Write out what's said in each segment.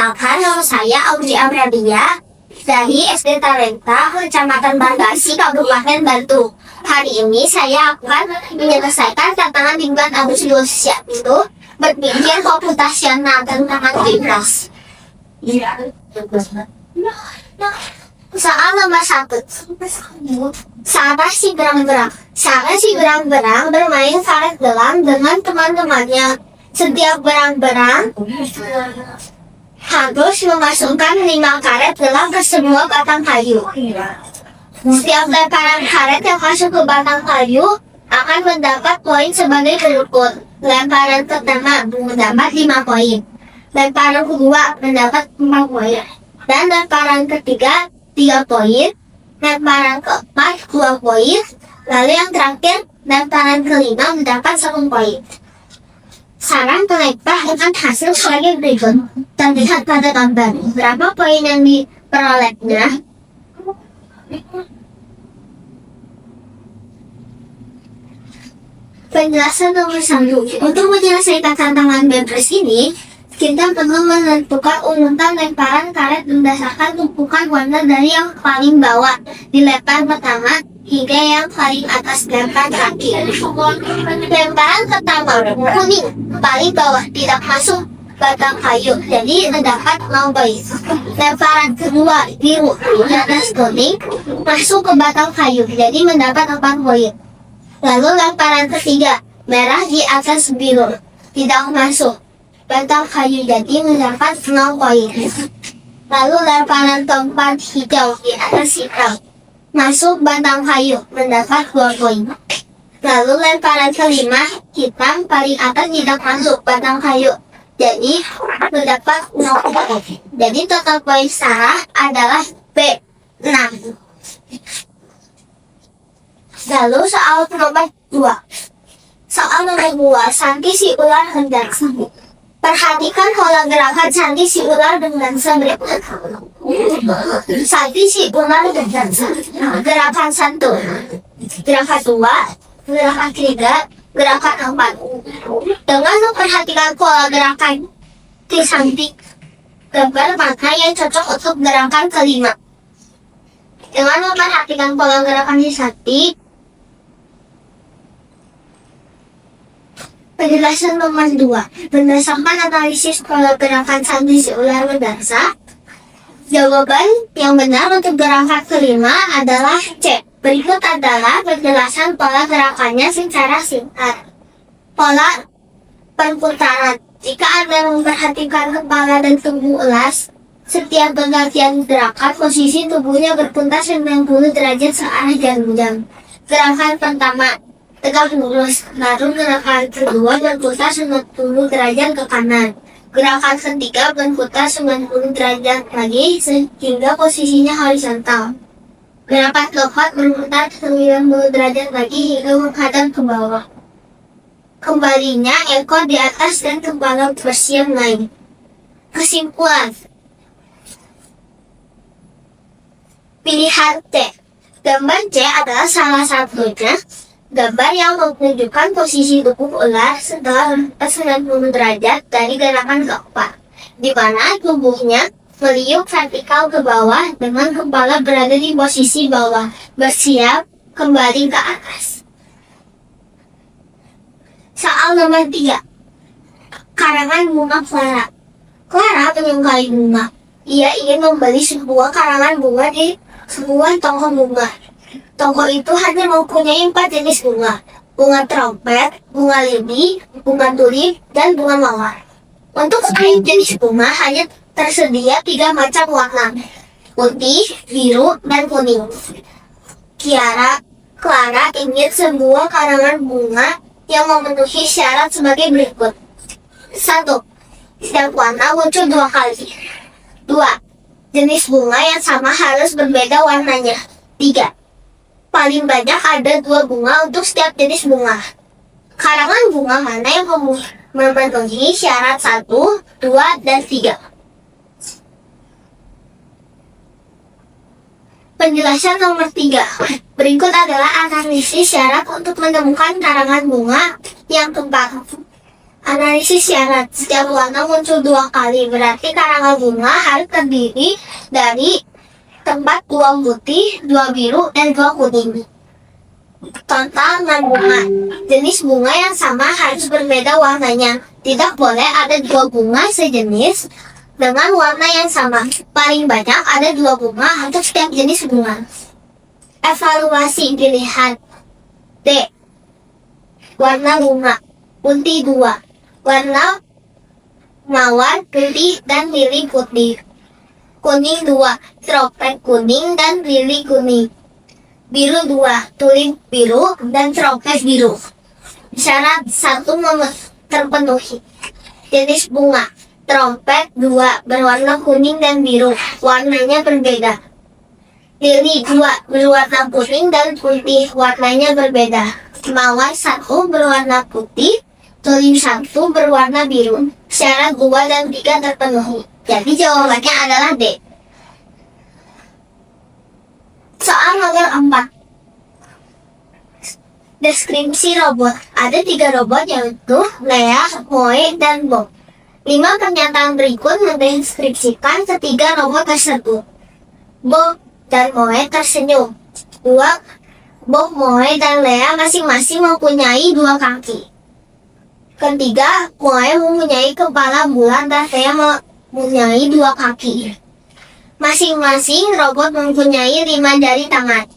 Perkenalkan, nama saya Audrey Amelia dari SD Talenta, Kecamatan Bagasi, Kabupaten Bantul. Hari ini saya akan menyelesaikan tantangan di bulan Agustus, yaitu berpikir komputasional tentang bebas. Soal nomor 1. Sarah si berang-berang. Sarah si berang-berang bermain karet gelang dengan teman-temannya. Setiap berang-berang harus memasukkan 5 karet gelang ke semua batang kayu. Setiap lemparan karet yang masuk ke batang kayu akan mendapat poin sebagai berikut. Lemparan pertama mendapat 5 poin. Lemparan kedua mendapat 4 poin. Dan lemparan ketiga 3 poin. Lemparan keempat 2 poin. Lalu yang terakhir, lemparan kelima mendapat 1 poin. Saran pelempar dengan hasil sebagai berikut. Terlihat pada gambar berapa poin yang diperolehnya. Penjelasan nomor 1. Untuk menyelesaikan tantangan bebas ini, kita perlu menentukan urutan lemparan karet berdasarkan tumpukan warna dari yang paling bawah di lempar pertama hingga yang paling atas lempar terakhir. Lemparan pertama kuning paling bawah tidak masuk batang kayu, jadi mendapat 0 poin. Lemparan kedua biru di atas kuning masuk ke batang kayu, jadi mendapat 4 poin. Lalu lemparan ketiga merah di atas biru tidak masuk batang kayu, jadi mendapat 0 poin. Lalu lemparan keempat hijau di atas hitam masuk batang kayu, mendapat 2 poin. Lalu lemparan kelima hitam paling atas tidak masuk batang kayu, jadi mendapat 0 poin. Jadi total poin Sarah adalah B6. Lalu soal nomor 2. Soal nomor 2, Santi si ular hendak sembuh. Perhatikan pola gerakan Santi si ular dengan berikut. Santi si ular dengan gerakan 1, gerakan 2, gerakan 3, gerakan 4. Dengan memperhatikan pola gerakan di Santi, gambar mana yang cocok untuk gerakan kelima. Dengan memperhatikan pola gerakan di Santi, penjelasan nomor 2. Berdasarkan analisis pola gerakan Santi si ular berdasar, jawaban yang benar untuk gerakan kelima adalah C. Berikut adalah penjelasan pola gerakannya secara singkat. Pola perputaran. Jika Anda memperhatikan kepala dan tubuh ular, setiap pergantian gerakan posisi tubuhnya berputar 90 derajat searah jarum. Gerakan pertama tegak lurus, lalu gerakan kedua berputar 90 derajat ke kanan. Gerakan ketiga berputar 90 derajat lagi sehingga posisinya horizontal. Gerakan keempat berputar 90 derajat lagi hingga menghadap ke bawah. Kembalinya ekor di atas dan kepala bersiap naik. Kesimpulan. Pilihan T. Gambar C adalah salah satunya. Gambar yang menunjukkan posisi tubuh ular setelah 90 derajat dari gerakan keempat, di mana tubuhnya meliuk vertikal ke bawah dengan kepala berada di posisi bawah, bersiap kembali ke atas. Soal nomor 3. Karangan bunga Clara. Clara menyukai bunga. Ia ingin membeli sebuah karangan bunga di sebuah toko bunga. Toko itu hanya mempunyai 4 jenis bunga. Bunga trompet, bunga lili, bunga tulip, dan bunga mawar. Untuk setiap jenis bunga hanya tersedia 3 macam warna. Putih, biru, dan kuning. Clara ingin sebuah karangan bunga yang memenuhi syarat sebagai berikut. 1. Setiap warna muncul 2 kali. 2. Jenis bunga yang sama harus berbeda warnanya. 3. Paling banyak ada 2 bunga untuk setiap jenis bunga. Karangan bunga mana yang memenuhi syarat 1, 2, dan 3? Penjelasan nomor 3. Berikut adalah analisis syarat untuk menemukan karangan bunga yang tepat. Analisis syarat. Setiap warna muncul 2 kali, berarti karangan bunga harus terdiri dari tempat 2 putih, 2 biru, dan 2 kuning. Total 6 bunga. Jenis bunga yang sama harus berbeda warnanya. Tidak boleh ada 2 bunga sejenis dengan warna yang sama. Paling banyak ada 2 bunga untuk setiap jenis bunga. Evaluasi pilihan. D. Warna bunga. Putih 2. Warna mawar, putih, dan lili putih. Kuning 2. Trompet kuning dan lili kuning. Biru 2. Tulip biru dan trompet biru. Syarat 1 terpenuhi. Jenis bunga. Trompet 2 berwarna kuning dan biru. Warnanya berbeda. Lili 2 berwarna kuning dan putih. Warnanya berbeda. Mawar 1 berwarna putih. Tulip 1 berwarna biru. Syarat 2 dan 3 terpenuhi. Jadi jawabannya adalah D. Soal nomor 4. Deskripsi robot. Ada 3 robot yaitu Lea, Moe, dan Bob. 5 pernyataan berikut mendeskripsikan ketiga robot tersebut. Bob dan Moe tersenyum. 2. Bob, Moe, dan Lea masing-masing mempunyai 2 kaki. Ketiga, Moe mempunyai kepala bulat dan Lea mempunyai 2 kaki. Masing-masing robot mempunyai 5 jari tangan.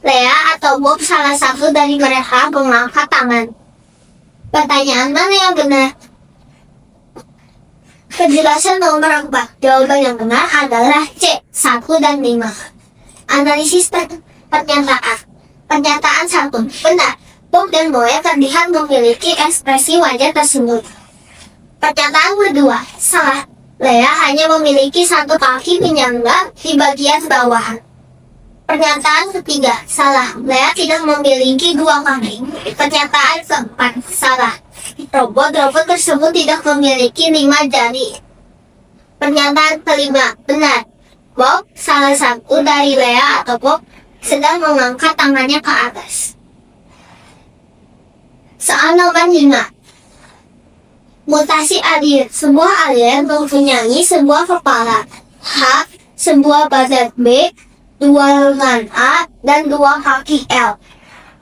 Lea atau Bob salah satu dari mereka mengangkat tangan. Pertanyaan mana yang benar? Penjelasan nomor 4. Jawaban yang benar adalah C, 1 dan 5. Analisis pernyataan. Pernyataan 1. Benar. Bob dan Moe terlihat memiliki ekspresi wajah tersebut. Pernyataan kedua. Salah. Lea hanya memiliki 1 kaki penyangga di bagian bawah. Pernyataan ketiga. Salah. Lea tidak memiliki 2 kaki. Pernyataan keempat. Salah. Robot-robot tersebut tidak memiliki 5 jari. Pernyataan kelima. Benar. Bob, salah satu dari Lea atau Bob, sedang mengangkat tangannya ke atas. Soal nomor 5. Mutasi alien. Sebuah alien mempunyai sebuah kepala H, sebuah badan B, 2 lengan A, dan 2 kaki L.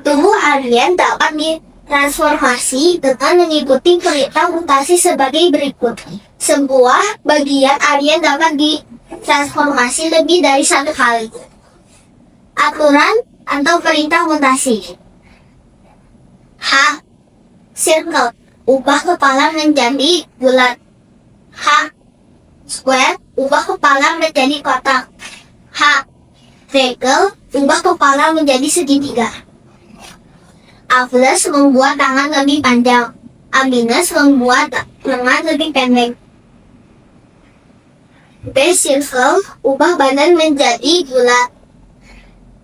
Tubuh alien dapat ditransformasi dengan mengikuti perintah mutasi sebagai berikut. Sebuah bagian alien dapat ditransformasi lebih dari 1 kali. Aturan atau perintah mutasi. H. Circle. Ubah kepala menjadi bulat. H. Square. Ubah kepala menjadi kotak. H. Triangle. Ubah kepala menjadi segitiga. A plus membuat tangan lebih panjang. A minus membuat lengan lebih pendek. B. Circle. Ubah badan menjadi bulat.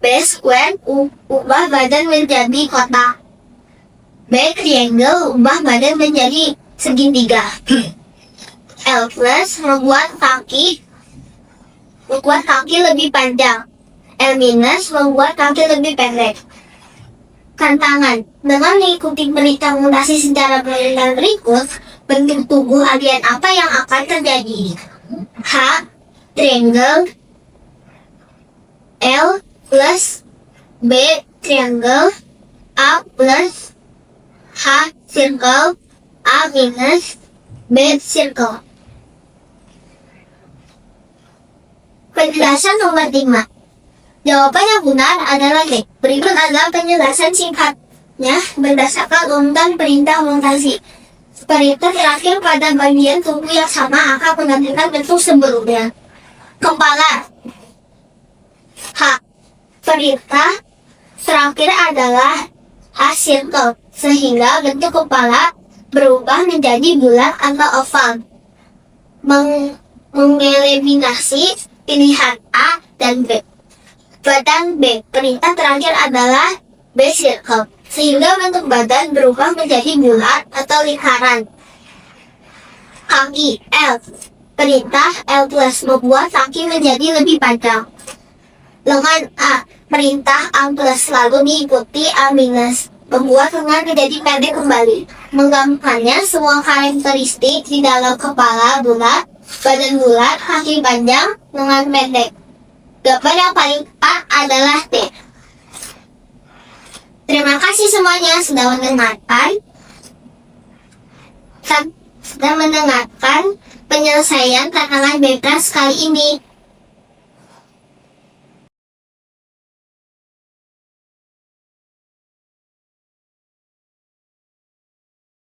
B. Square. Ubah badan menjadi kotak. B. Triangle. Ubah badan menjadi segitiga. L plus membuat kaki lebih panjang. L minus membuat kaki lebih pendek. Tantangan. Dengan mengikuti perintah mutasi secara berlian berikut, bentuk tubuh alien apa yang akan terjadi? H. Triangle. L plus B. Triangle. A plus H. Circle. A minus B. Circle. Penjelasan nomor 5. Jawaban yang benar adalah D. Berikut adalah penjelasan singkatnya berdasarkan urutan perintah mutasi. Perintah terakhir pada bagian tubuh yang sama akan menggantikan bentuk sebelumnya. Kepala. H. Perintah terakhir adalah H circle, sehingga bentuk kepala berubah menjadi bulat atau oval. Mengeliminasi pilihan A dan B. Badan B. Perintah terakhir adalah B circle, sehingga bentuk badan berubah menjadi bulat atau lingkaran. Kaki L. Perintah L plus membuat kaki menjadi lebih panjang. Lengan A. Perintah A plus lalu diikuti A minus membuat lengan menjadi pendek kembali. Menggambarkannya, semua karakteristik di dalam kepala bulat, badan bulat, kaki panjang, lengan pendek. Gambar yang paling tepat adalah T. Terima kasih semuanya sudah mendengarkan. Sudah mendengarkan penyelesaian tantangan bebas kali ini.